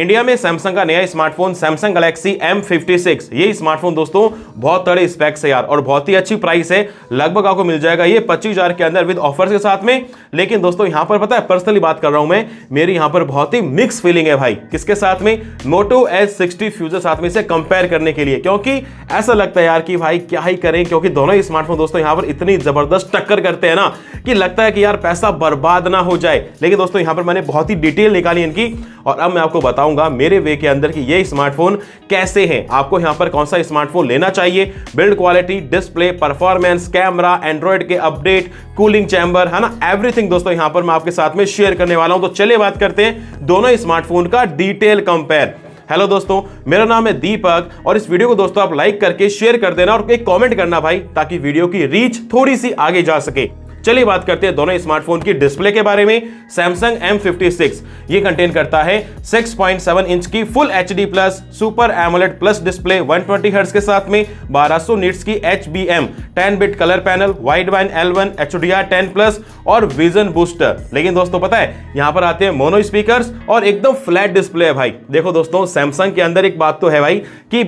India में Samsung का नया स्मार्टफोन सैमसंग गैलेक्सी M56, ये स्मार्टफोन दोस्तों बहुत तगड़े स्पेक्स है यार और बहुत ही अच्छी प्राइस है। लगभग आपको मिल जाएगा ये 25,000 के अंदर विद ऑफर्स के साथ में। लेकिन दोस्तों यहां पर पता है, पर्सनली बात कर रहा हूं मैं, मेरी यहां पर बहुत ही मिक्स फीलिंग है भाई। किसके साथ में? मोटो S60 फ्यूजन साथ में इसे कंपेयर करने के लिए, क्योंकि ऐसा लगता है यार कि भाई क्या ही करें, क्योंकि दोनों ही स्मार्टफोन दोस्तों यहां पर इतनी जबरदस्त टक्कर करते हैं ना कि लगता है कि यार पैसा बर्बाद ना हो जाए। लेकिन दोस्तों यहां पर मैंने बहुत ही डिटेल निकाली इनकी और अब मैं आपको बताऊंगा मेरे वे के अंदर कि ये स्मार्टफोन कैसे हैं, आपको यहां पर कौन सा स्मार्टफोन लेना चाहिए, build quality, display, performance, camera, Android के अपडेट, कूलिंग चैम्बर, है ना, एवरीथिंग दोस्तों यहां पर मैं आपके साथ में शेयर करने वाला हूं। तो चलिए बात करते हैं दोनों स्मार्टफोन का डिटेल कंपेयर। हेलो दोस्तों, मेरा नाम है दीपक और इस वीडियो को दोस्तों आप लाइक करके शेयर कर देना और एक कमेंट करना भाई, ताकि वीडियो की रीच थोड़ी सी आगे जा सके। चलिए बात करते हैं दोनों स्मार्टफोन की डिस्प्ले के बारे में। सैमसंग M56 ये कंटेन करता है 6.7 इंच की full HD plus super AMOLED plus display 120 hertz के साथ में 1200 निट्स की HBM 10 bit colour panel, wide band L1 HDR 10 plus और विजन बूस्टर। लेकिन दोस्तों पता है यहां पर आते हैं मोनो स्पीकर्स और एकदम फ्लैट डिस्प्ले है भाई। देखो दोस्तों सैमसंग के अंदर एक बात तो है भाई कि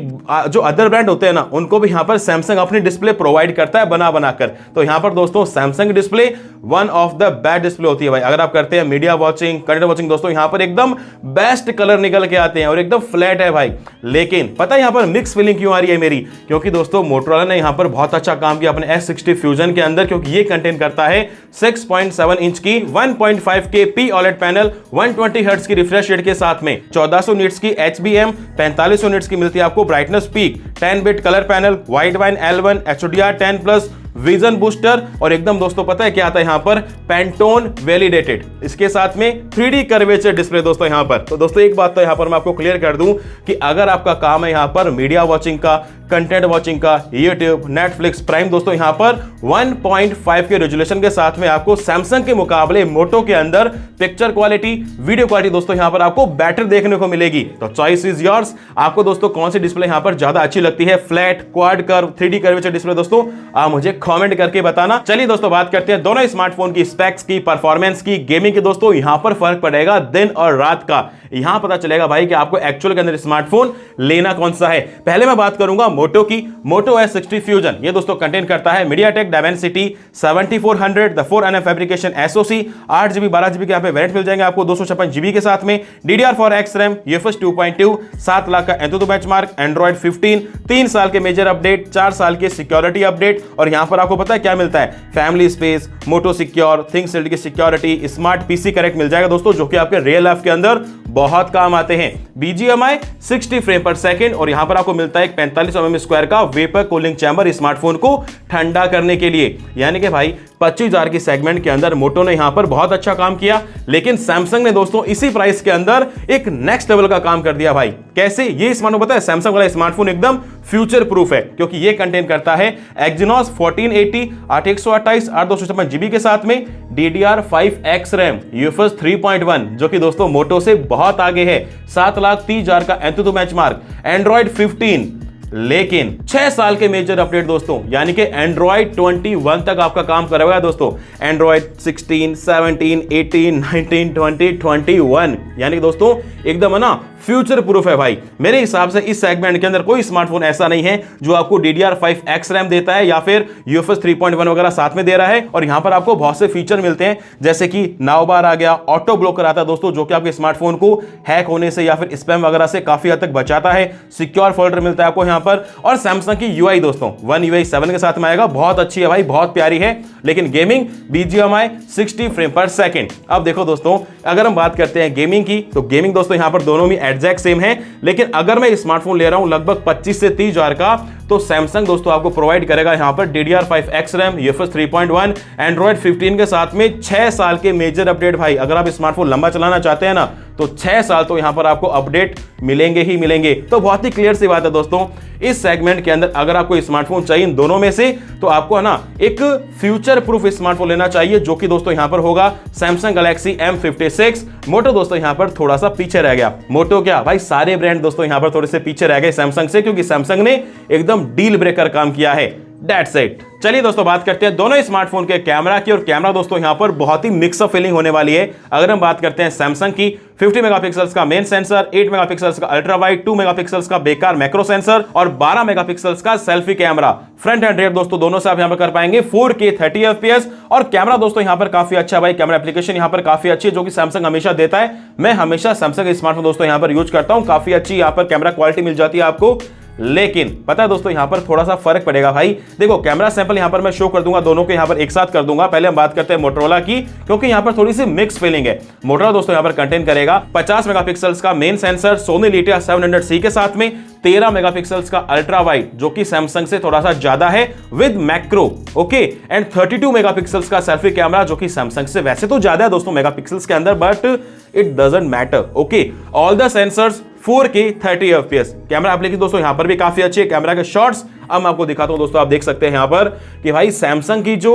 जो अदर ब्रांड होते हैं ना उनको भी यहां पर सैमसंग अपनी डिस्प्ले प्रोवाइड करता है बना बनाकर। तो यहां पर दोस्तों Samsung display one of the best display होती है भाई। अगर आप करते हैं मीडिया वॉचिंग, कंटेंट वॉचिंग, दोस्तों यहां पर एकदम बेस्ट कलर निकल के आते हैं और एकदम फ्लैट है भाई। लेकिन पता है यहां पर मिक्स फीलिंग क्यों आ रही है मेरी? क्योंकि दोस्तों मोटोरोला ने यहां पर बहुत अच्छा काम किया अपने S60 फ्यूजन के अंदर, क्योंकि ये कंटेन करता है 6.7 इंच की 1.5K OLED पैनल, 120 हर्ट्ज की रिफ्रेश रेट के साथ में 1400 निट्स की HBM, 4500 निट्स की मिलती है आपको brightness peak, 10 bit colour panel, wide band L1 HDR 10 plus, vision booster और एकदम दोस्तों पता है क्या आता है यहां पर? पैंटोन वैलिडेटेड, इसके साथ में 3D कर्वेचर डिस्प्ले दोस्तों यहां पर। तो दोस्तों एक बात तो यहां पर मैं आपको क्लियर कर दूं कि अगर आपका काम है यहां पर मीडिया वॉचिंग का, कंटेंट वॉचिंग का, यूट्यूब, नेटफ्लिक्स, प्राइम, दोस्तों यहां पर 1.5 के रेजोल्यूशन के साथ में आपको सैमसंग के मुकाबले मोटो के अंदर पिक्चर क्वालिटी, वीडियो क्वालिटी दोस्तों यहां पर आपको बेटर देखने को मिलेगी। तो चॉइस इज योर्स। आपको दोस्तों कौन सी डिस्प्ले यहां पर ज्यादा अच्छी लगती है? Flat, quad curve, 3D curvature display? दोस्तों आप मुझे कमेंट करके बताना। चलिए दोस्तों बात करते हैं दोनों स्मार्टफोन की स्पेक्स की, परफॉर्मेंस की, गेमिंग की। दोस्तों यहां पर फर्क पड़ेगा दिन और रात का। यहां पता चलेगा भाई कि आपको एक्चुअल के अंदर स्मार्टफोन लेना कौन सा है। पहले मैं बात करूंगा मोटो की। मोटो S60 फ्यूजन ये दोस्तों कंटेन करता है MediaTek Dimensity 7400 the 4nm fabrication SoC, 8GB 12GB के यहां पे वेरिएंट मिल जाएंगे आपको 256GB के साथ में, DDR4X RAM, UFS 2.2, 7 लाख का Antutu बेंचमार्क, Android 15, 3 साल के मेजर अपडेट, 4 साल के सिक्योरिटी अपडेट और यहां पर आपको पता है क्या मिलता है? फैमिली स्पेस, मोटो सिक्योर, थिंगशील्ड की सिक्योरिटी, स्मार्ट PC कनेक्ट मिल जाएगा दोस्तों, जो कि आपके रियल लाइफ के अंदर बहुत काम आते हैं। BGMI 60 फ्रेम पर सेकंड और यहां पर आपको मिलता है 45 mm स्क्वायर का वेपर कूलिंग चैम्बर स्मार्टफोन को ठंडा करने के लिए। यानी कि भाई 25,000 की सेगमेंट के अंदर मोटो ने यहां पर बहुत अच्छा काम किया। लेकिन सैमसंग ने दोस्तों इसी प्राइस के अंदर एक नेक्स्ट लेवल का काम कर दिया भाई। कैसे? ये स्मार्टफोन पता है सैमसंग वाला स्मार्टफोन एकदम फ्यूचर प्रूफ है, क्योंकि ये कंटेन करता है Exynos 1480 8/128 8/256GB के साथ में DDR5X RAM, UFS 3.1 जो कि दोस्तों मोटो से बहुत आगे है, 7,30,000 का Antutu बेंचमार्क, Android 15। लेकिन 6 साल के मेजर अपडेट दोस्तों, यानी कि Android 21 तक आपका काम करेगा दोस्तों। Android 16, 17, 18, 19, 20, 21 यानी कि दोस्तों एकदम है ना फ्यूचर प्रूफ है भाई। मेरे हिसाब से इस सेगमेंट के अंदर कोई स्मार्टफोन ऐसा नहीं है जो आपको DDR5X RAM देता है या फिर UFS 3.1 वगैरह साथ में दे रहा है। और यहां पर आपको बहुत से फीचर मिलते हैं, जैसे कि नाउ बार आ गया, ऑटो ब्लॉकर आता है दोस्तों, जो कि आपके स्मार्टफोन को हैक होने से या फिर स्पैम वगैरह से काफी हद तक बचाता है। सिक्योर फोल्डर मिलता है आपको यहां पर। और सैमसंग की UI दोस्तों One UI 7 के साथ में आएगा, बहुत अच्छी है भाई, बहुत प्यारी है। लेकिन गेमिंग BGMI 60 फ्रेम पर सेकंड। अब देखो दोस्तों अगर हम बात करते हैं गेमिंग की, तो गेमिंग दोस्तों यहां पर दोनों में एग्जैक्ट सेम है। लेकिन अगर मैं स्मार्टफोन ले रहा हूं लगभग 25 से 30,000 का, तो सैमसंग दोस्तों आपको प्रोवाइड करेगा यहां पर DDR5X RAM, UFS 3.1, Android 15 के साथ में 6 साल के मेजर अपडेट भाई। अगर आप स्मार्टफोन लंबा चलाना चाहते हैं ना, तो 6 साल तो यहां पर आपको अपडेट मिलेंगे ही मिलेंगे। तो बहुत ही क्लियर सी बात है दोस्तों, इस सेगमेंट के अंदर अगर आपको स्मार्टफोन चाहिए इन दोनों में से, तो आपको है ना एक फ्यूचर प्रूफ स्मार्टफोन लेना चाहिए, जो कि दोस्तों यहां पर होगा सैमसंग गैलेक्सी M56। मोटो दोस्तों यहां पर थोड़ा सा पीछे रह गया। मोटो क्या भाई, सारे ब्रांड दोस्तों यहां पर थोड़े से पीछे रह गए सैमसंग से, क्योंकि सैमसंग ने एकदम डील ब्रेकर काम किया है। That's it. चलिए दोस्तों बात करते हैं दोनों स्मार्टफोन के कैमरा की। और कैमरा दोस्तों यहां पर बहुत ही मिक्सअप फीलिंग होने वाली है। अगर हम बात करते हैं सैमसंग की, 50 मेगापिक्सल्स का मेन सेंसर, 8 मेगापिक्सल्स का अल्ट्रा वाइड, 2 मेगापिक्सल्स का बेकार मैक्रो सेंसर और 12 मेगापिक्सल्स का selfie camera. Front and rear दोस्तों दोनों से आप यहां पर कर पाएंगे 4K 30 FPS। और कैमरा दोस्तों यहां पर काफी अच्छा भाई, कैमरा एप्लीकेशन यहां पर काफी अच्छी है जो कि सैमसंग हमेशा देता है। मैं हमेशा सैमसंग के स्मार्टफोन दोस्तों यहां पर यूज करता हूं, काफी अच्छी यहां पर कैमरा क्वालिटी मिल जाती है आपको। लेकिन पता है दोस्तों यहां पर थोड़ा सा फर्क पड़ेगा भाई। देखो कैमरा सैंपल यहां पर मैं शो कर दूंगा, दोनों के यहां पर एक साथ कर दूंगा। पहले हम बात करते हैं मोटरोला की, क्योंकि यहां पर थोड़ी सी मिक्स फीलिंग है। मोटरोला दोस्तों यहां पर कंटेन करेगा 50 मेगापिक्सल्स का main sensor, Soni Lytia 700C के साथ में 13 मेगापिक्सल्स का अल्ट्रा वाइड जो कि सैमसंग से थोड़ा सा ज्यादा है with macro, okay, and 32 megapixels का सेल्फी कैमरा जो कि सैमसंग से वैसे तो ज्यादा है दोस्तों मेगापिक्सल्स के अंदर, but it doesn't matter, okay. All the sensors 4K 30 FPS। Camera application दोस्तों यहां पर भी काफी अच्छी है। कैमरा के शॉट्स अब मैं आपको दिखाता हूं दोस्तों, आप देख सकते हैं यहां पर कि भाई सैमसंग की जो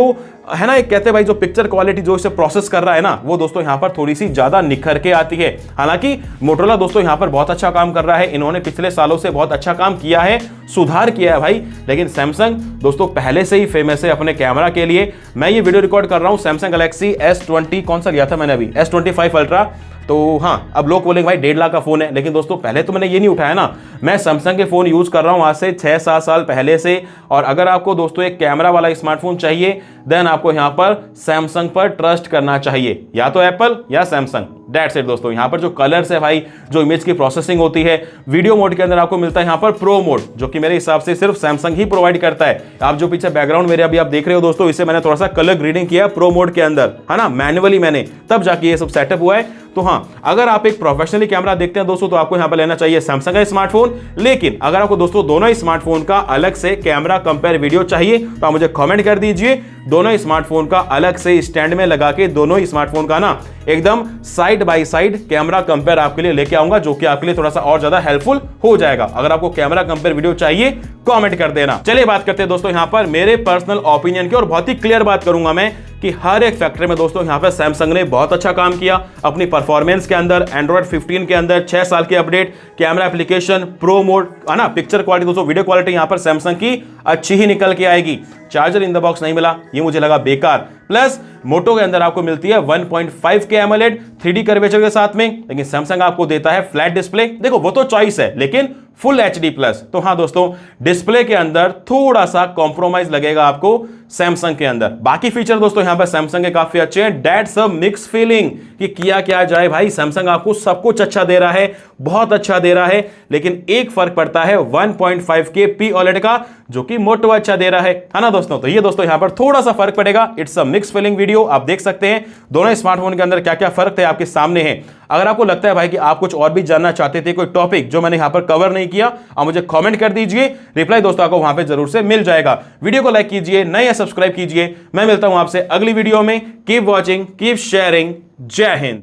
है ना, एक कहते हैं भाई जो पिक्चर क्वालिटी जो इसे प्रोसेस कर रहा है ना, वो दोस्तों यहां पर थोड़ी सी ज्यादा निखर के आती है। हालांकि मोटरोला दोस्तों यहां पर बहुत अच्छा काम कर रहा है, इन्होंने पिछले सालों से बहुत अच्छा काम किया है, सुधार किया है भाई। लेकिन सैमसंग दोस्तों पहले से ही फेमस है अपने कैमरा के लिए। मैं ये वीडियो रिकॉर्ड कर रहा हूं सैमसंग गैलेक्सी S20, कौन सा लिया था मैंने अभी, S25 अल्ट्रा। तो हाँ, अब लोग बोलेंगे भाई 1.5 लाख का फोन है, लेकिन दोस्तों पहले तो मैंने ये नहीं उठाया ना, मैं सैमसंग के फोन यूज कर रहा हूं आज से 6-7 साल पहले से। और अगर आपको दोस्तों एक कैमरा वाला स्मार्टफोन चाहिए, देन आपको यहां पर सैमसंग पर ट्रस्ट करना चाहिए, या तो एप्पल या सैमसंग, दैट्स इट दोस्तों। यहां पर जो कलर्स है भाई, जो इमेज की प्रोसेसिंग होती है, वीडियो मोड के अंदर आपको मिलता है यहां पर प्रो मोड, जो कि मेरे हिसाब से सिर्फ सैमसंग ही प्रोवाइड करता है। आप जो पीछे बैकग्राउंड मेरे अभी आप देख रहे हो दोस्तों, इसे मैंने थोड़ा सा कलर ग्रेडिंग किया प्रो मोड के अंदर, है ना, मैन्युअली मैंने, तब जाके ये सब सेटअप हुआ है। तो हाँ, अगर आप एक प्रोफेशनली कैमरा देखते हैं दोस्तों, तो आपको यहां पर लेना चाहिए सैमसंग का स्मार्टफोन। लेकिन अगर आपको दोस्तों दोनों स्मार्टफोन का अलग से कैमरा कंपेयर वीडियो चाहिए, तो आप मुझे कमेंट कर दीजिए। दोनों स्मार्टफोन का अलग से स्टैंड में लगा के दोनों स्मार्टफोन का ना एकदम side by side camera compare आपके लिए लेके आऊंगा, जो कि आपके लिए थोड़ा सा और ज्यादा हेल्पफुल हो जाएगा। अगर आपको कैमरा कंपेयर वीडियो चाहिए, कमेंट कर देना। चलिए बात करते हैं दोस्तों यहां पर मेरे पर्सनल ओपिनियन की, और बहुत ही क्लियर बात करूंगा मैं कि हर एक फैक्टर में दोस्तों यहां पर सैमसंग ने बहुत अच्छा काम किया अपनी परफॉर्मेंस के अंदर। एंड्रॉइड 15 के अंदर 6 साल के update, camera application, pro mode, है ना, पिक्चर क्वालिटी दोस्तों, वीडियो क्वालिटी यहां पर सैमसंग की अच्छी ही निकल के आएगी। चार्जर इन द बॉक्स नहीं मिला, ये मुझे लगा बेकार। प्लस मोटो के अंदर आपको मिलती है 1.5K एमोलेड 3D कर्वेचर के साथ में, लेकिन सैमसंग आपको देता है फ्लैट डिस्प्ले। देखो वो तो चॉइस है, लेकिन फुल HD प्लस। तो हाँ दोस्तों, डिस्प्ले के अंदर थोड़ा सा कॉम्प्रोमाइज लगेगा आपको सैमसंग के अंदर। बाकी फीचर दोस्तों यहां पर सैमसंग के काफी अच्छे हैं। दैट्स अ मिक्स फीलिंग कि किया क्या जाए भाई, सैमसंग आपको सब कुछ अच्छा दे रहा है, बहुत अच्छा दे रहा है, लेकिन एक फर्क पड़ता है 1.5K POLED का, जो कि मोटो अच्छा दे रहा है ना दोस्तों। तो ये दोस्तों यहां पर थोड़ा सा फर्क पड़ेगा। It's a mix feeling video, आप देख सकते हैं दोनों स्मार्टफोन के अंदर क्या क्या फर्क थे आपके सामने है। अगर आपको लगता है भाई कि आप कुछ और भी जानना चाहते थे, कोई टॉपिक जो मैंने यहां पर कवर नहीं किया, आप मुझे कमेंट कर दीजिए, रिप्लाई दोस्तों आपको वहां पे जरूर से मिल जाएगा। वीडियो को लाइक कीजिए, नए या सब्सक्राइब कीजिए। मैं मिलता हूं आपसे अगली वीडियो में। Keep watching, keep sharing. जय हिंद।